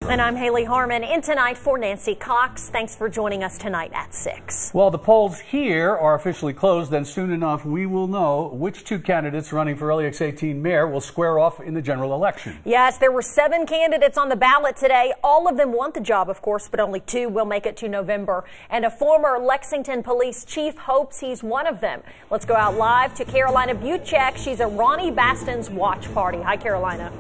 And I'm Haley Harmon in tonight for Nancy Cox. Thanks for joining us tonight at 6. Well, the polls here are officially closed, and soon enough we will know which two candidates running for LEX 18 mayor will square off in the general election. Yes, there were 7 candidates on the ballot today. All of them want the job, of course, but only 2 will make it to November. And a former Lexington police chief hopes he's one of them. Let's go out live to Carolina Buchek. She's at Ronnie Baston's watch party. Hi, Carolina.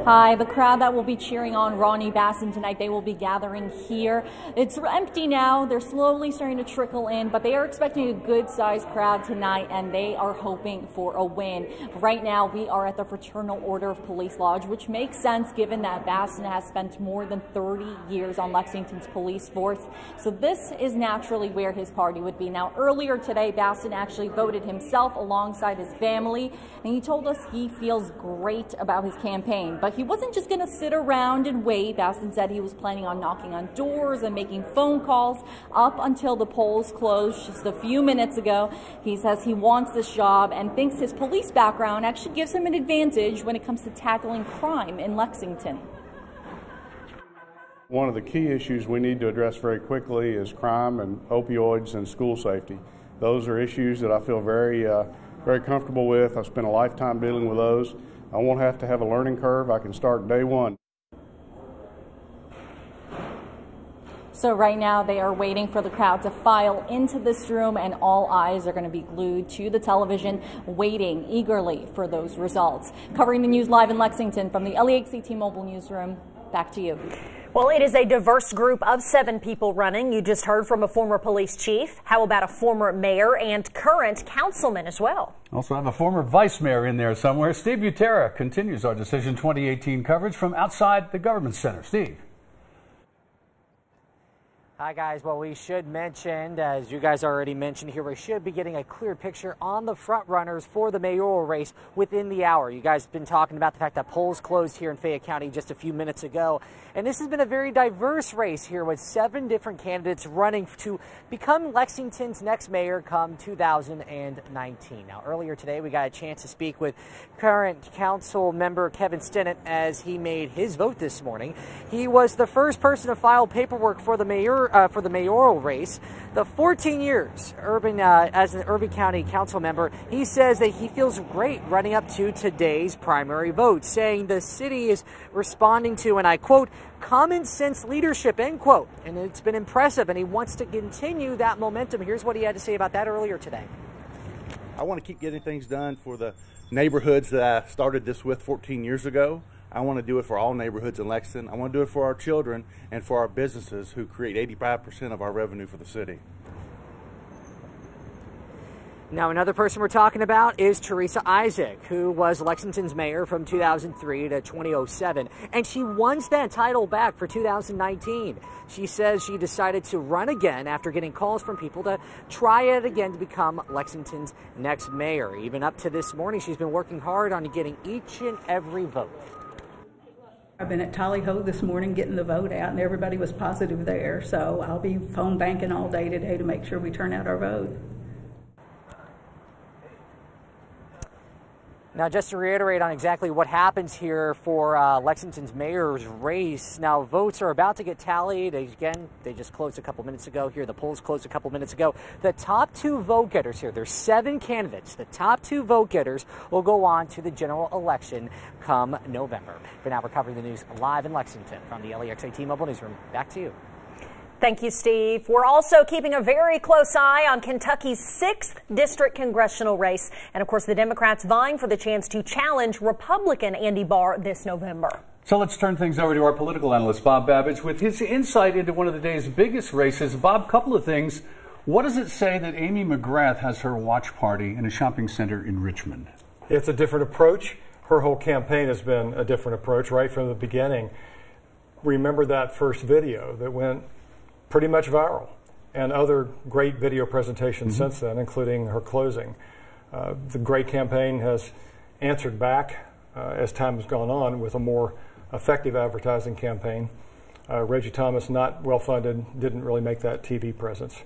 Hi, the crowd that will be cheering on Ronnie Baston tonight, they will be gathering here. It's empty now. They're slowly starting to trickle in, but they are expecting a good-sized crowd tonight, and they are hoping for a win. Right now, we are at the Fraternal Order of Police Lodge, which makes sense given that Baston has spent more than 30 years on Lexington's police force. So this is naturally where his party would be. Now, earlier today, Baston actually voted himself alongside his family, and he told us he feels great about his campaign. But he wasn't just going to sit around and wait. Baston said he was planning on knocking on doors and making phone calls up until the polls closed just a few minutes ago. He says he wants this job and thinks his police background actually gives him an advantage when it comes to tackling crime in Lexington. One of the key issues we need to address very quickly is crime and opioids and school safety. Those are issues that I feel very comfortable with. I've spent a lifetime dealing with those. I won't have to have a learning curve. I can start day one. So right now they are waiting for the crowd to file into this room, and all eyes are going to be glued to the television, waiting eagerly for those results. Covering the news live in Lexington from the LEX Mobile Newsroom, back to you. Well, it is a diverse group of 7 people running. You just heard from a former police chief. How about a former mayor and current councilman as well? Also have a former vice mayor in there somewhere. Steve Butera continues our Decision 2018 coverage from outside the government center. Steve. Hi guys, well we should mention, as you guys already mentioned here, we should be getting a clear picture on the front runners for the mayoral race within the hour. You guys have been talking about the fact that polls closed here in Fayette County just a few minutes ago, and this has been a very diverse race here with 7 different candidates running to become Lexington's next mayor come 2019. Now earlier today we got a chance to speak with current council member Kevin Stinnett as he made his vote this morning. He was the first person to file paperwork for the mayoral race. The 14 years as an Urban County council member, he says that he feels great running up to today's primary vote, saying the city is responding to, and I quote, common sense leadership, end quote. And it's been impressive, and he wants to continue that momentum. Here's what he had to say about that earlier today. I want to keep getting things done for the neighborhoods that I started this with 14 years ago. I want to do it for all neighborhoods in Lexington. I want to do it for our children and for our businesses who create 85% of our revenue for the city. Now, another person we're talking about is Teresa Isaac, who was Lexington's mayor from 2003 to 2007, and she wants that title back for 2019. She says she decided to run again after getting calls from people to try it again to become Lexington's next mayor. Even up to this morning, she's been working hard on getting each and every vote. I've been at Tally-Ho this morning getting the vote out, and everybody was positive there, so I'll be phone banking all day today to make sure we turn out our vote. Now, just to reiterate on exactly what happens here for Lexington's mayor's race, now votes are about to get tallied. Again, they just closed a couple minutes ago here. The polls closed a couple minutes ago. The top 2 vote getters here, there's 7 candidates. The top 2 vote getters will go on to the general election come November. For now, we're covering the news live in Lexington from the LEX Mobile Newsroom. Back to you. Thank you, Steve. We're also keeping a very close eye on Kentucky's 6th district congressional race. And of course, the Democrats vying for the chance to challenge Republican Andy Barr this November. So let's turn things over to our political analyst, Bob Babbage, with his insight into one of the day's biggest races. Bob, couple of things. What does it say that Amy McGrath has her watch party in a shopping center in Richmond? It's a different approach. Her whole campaign has been a different approach right from the beginning. Remember that first video that went pretty much viral, and other great video presentations since then, including her closing. The great campaign has answered back as time has gone on with a more effective advertising campaign. Reggie Thomas, not well funded, didn't really make that TV presence.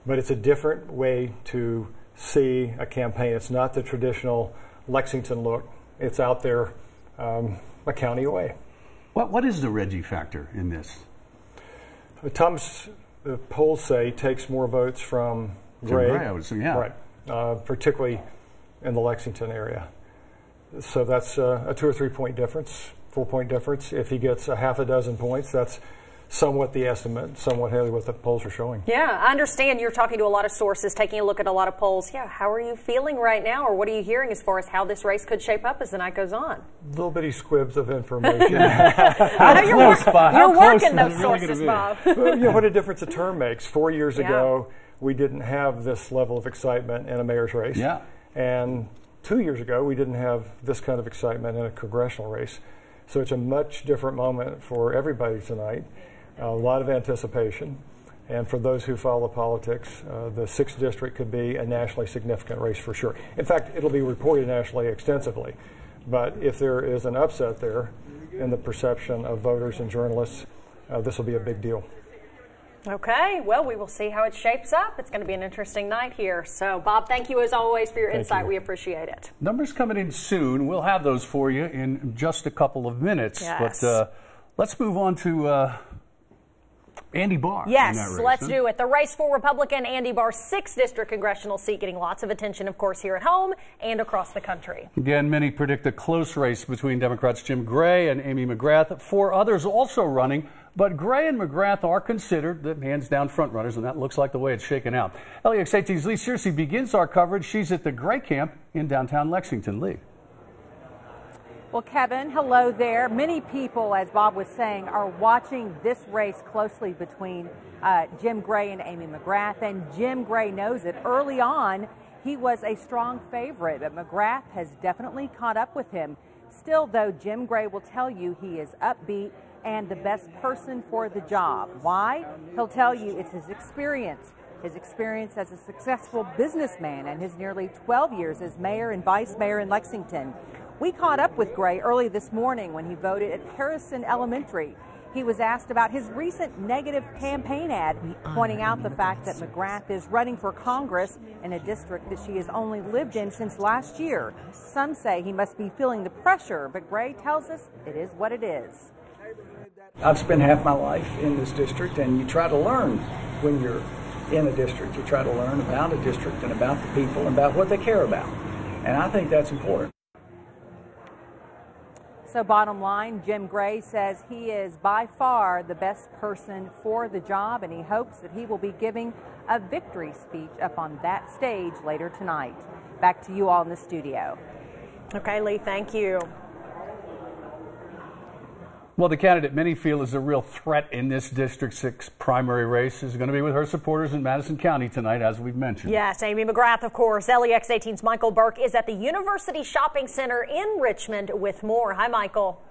But it's a different way to see a campaign. It's not the traditional Lexington look. It's out there a county away. What is the Reggie factor in this? The polls say takes more votes from Gray, I would assume, yeah. Right, particularly in the Lexington area. So that's a 2 or 3 point difference, 4 point difference. If he gets a half a dozen points, that's somewhat the estimate, somewhat heavily what the polls are showing. Yeah, I understand you're talking to a lot of sources, taking a look at a lot of polls. Yeah, how are you feeling right now, or what are you hearing as far as how this race could shape up as the night goes on? Little bitty squibs of information. I know you're working those sources, Bob. Well, what a difference a term makes. 4 years ago, we didn't have this level of excitement in a mayor's race. Yeah. And 2 years ago, we didn't have this kind of excitement in a congressional race. So it's a much different moment for everybody tonight. A lot of anticipation. And for those who follow politics, the 6th district could be a nationally significant race for sure. In fact, it'll be reported nationally extensively. But if there is an upset there in the perception of voters and journalists, this will be a big deal. Okay, well, we will see how it shapes up. It's going to be an interesting night here. So, Bob, thank you as always for your insight. We appreciate it. Numbers coming in soon. We'll have those for you in just a couple of minutes. Yes. But let's move on to Andy Barr. Yes, let's do it. The race for Republican Andy Barr's 6th district congressional seat getting lots of attention, of course, here at home and across the country. Again, many predict a close race between Democrats Jim Gray and Amy McGrath. 4 others also running, but Gray and McGrath are considered the hands-down frontrunners, and that looks like the way it's shaken out. LEX 18's Lee Searcy begins our coverage. She's at the Gray camp in downtown Lexington. Lee. Well, Kevin, hello there. Many people, as Bob was saying, are watching this race closely between Jim Gray and Amy McGrath, and Jim Gray knows it. Early on, he was a strong favorite, but McGrath has definitely caught up with him. Still, though, Jim Gray will tell you he is upbeat and the best person for the job. Why? He'll tell you it's his experience as a successful businessman and his nearly 12 years as mayor and vice mayor in Lexington. We caught up with Gray early this morning when he voted at Harrison Elementary. He was asked about his recent negative campaign ad, pointing out the fact that McGrath is running for Congress in a district that she has only lived in since last year. Some say he must be feeling the pressure, but Gray tells us it is what it is. I've spent half my life in this district, and you try to learn when you're in a district. You try to learn about a district and about the people and about what they care about. And I think that's important. So bottom line, Jim Gray says he is by far the best person for the job, and he hopes that he will be giving a victory speech up on that stage later tonight. Back to you all in the studio. Okay, Lee, thank you. Well, the candidate many feel is a real threat in this District 6 primary race is going to be with her supporters in Madison County tonight, as we've mentioned. Yes, Amy McGrath, of course. LEX 18's Michael Burke is at the University Shopping Center in Richmond with more. Hi, Michael.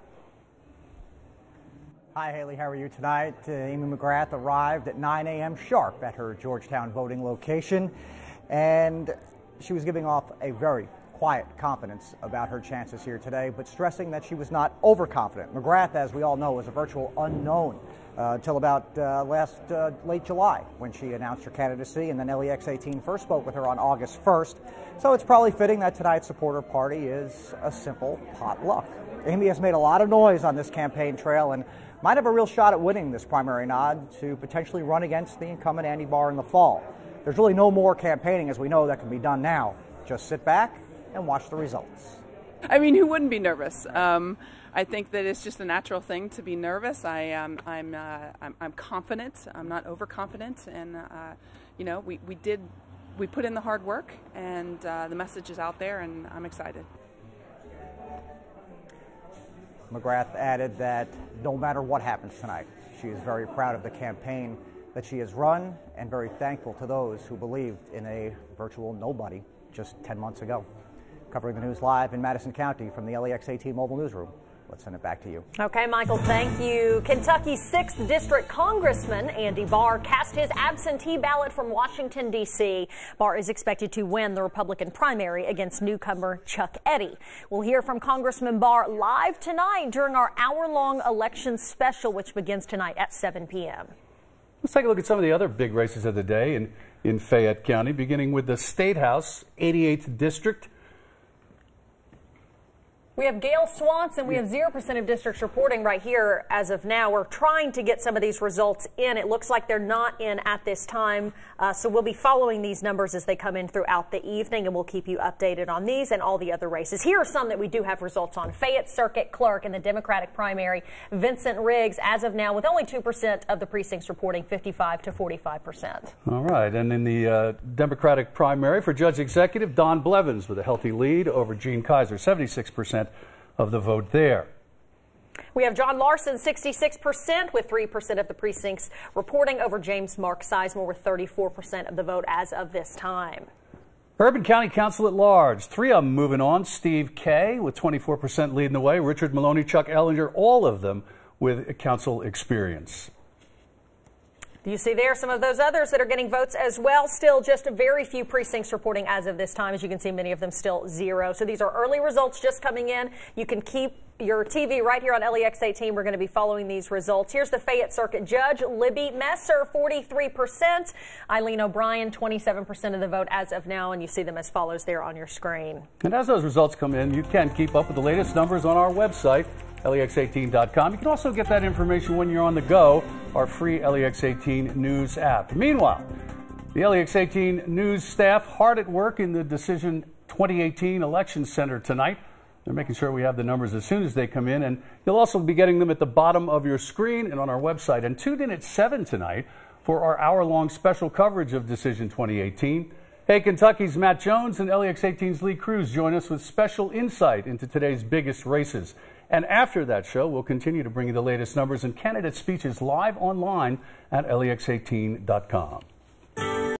Hi, Haley. How are you tonight? Amy McGrath arrived at 9 a.m. sharp at her Georgetown voting location, and she was giving off a very quiet confidence about her chances here today, but stressing that she was not overconfident. McGrath, as we all know, was a virtual unknown until about late July when she announced her candidacy, and then LEX 18 first spoke with her on August 1st. So it's probably fitting that tonight's supporter party is a simple potluck. Amy has made a lot of noise on this campaign trail and might have a real shot at winning this primary nod to potentially run against the incumbent Andy Barr in the fall. There's really no more campaigning, as we know, that can be done now. Just sit back and watch the results. I mean, who wouldn't be nervous? I think that it's just a natural thing to be nervous. I'm confident. I'm not overconfident, and you know, we put in the hard work, and the message is out there, and I'm excited. McGrath added that no matter what happens tonight, she is very proud of the campaign that she has run and very thankful to those who believed in a virtual nobody just 10 months ago. Covering the news live in Madison County from the LEX 18 mobile newsroom. Let's send it back to you. Okay, Michael, thank you. Kentucky's 6th District Congressman Andy Barr cast his absentee ballot from Washington, D.C. Barr is expected to win the Republican primary against newcomer Chuck Eddy. We'll hear from Congressman Barr live tonight during our hour-long election special, which begins tonight at 7 p.m. Let's take a look at some of the other big races of the day in Fayette County, beginning with the State House 88th District. We have Gail Swanson. We have 0% of districts reporting right here as of now. We're trying to get some of these results in. It looks like they're not in at this time. So we'll be following these numbers as they come in throughout the evening, and we'll keep you updated on these and all the other races. Here are some that we do have results on. Fayette Circuit Clerk in the Democratic primary. Vincent Riggs, as of now, with only 2% of the precincts reporting 55 to 45%. All right. And in the Democratic primary for Judge Executive, Don Blevins with a healthy lead over Gene Kaiser, 76% of the vote there. We have John Larson, 66%, with 3% of the precincts reporting over James Mark Sizemore with 34% of the vote as of this time. Urban County Council at large, 3 of them moving on. Steve Kay with 24% leading the way. Richard Maloney, Chuck Ellinger, all of them with council experience. You see there some of those others that are getting votes as well. Still just a very few precincts reporting as of this time. As you can see, many of them still 0. So these are early results just coming in. You can keep your TV right here on LEX 18. We're going to be following these results. Here's the Fayette Circuit Judge. Libby Messer, 43%. Eileen O'Brien, 27% of the vote as of now. And you see them as follows there on your screen. And as those results come in, you can keep up with the latest numbers on our website, LEX18.com. You can also get that information when you're on the go, our free LEX18 News app. Meanwhile, the LEX18 News staff hard at work in the Decision 2018 Election Center tonight. They're making sure we have the numbers as soon as they come in, and you'll also be getting them at the bottom of your screen and on our website. And tune in at 7 tonight for our hour-long special coverage of Decision 2018. Hey, Kentucky's Matt Jones and LEX18's Lee Cruz join us with special insight into today's biggest races. And after that show, we'll continue to bring you the latest numbers and candidate speeches live online at LEX18.com.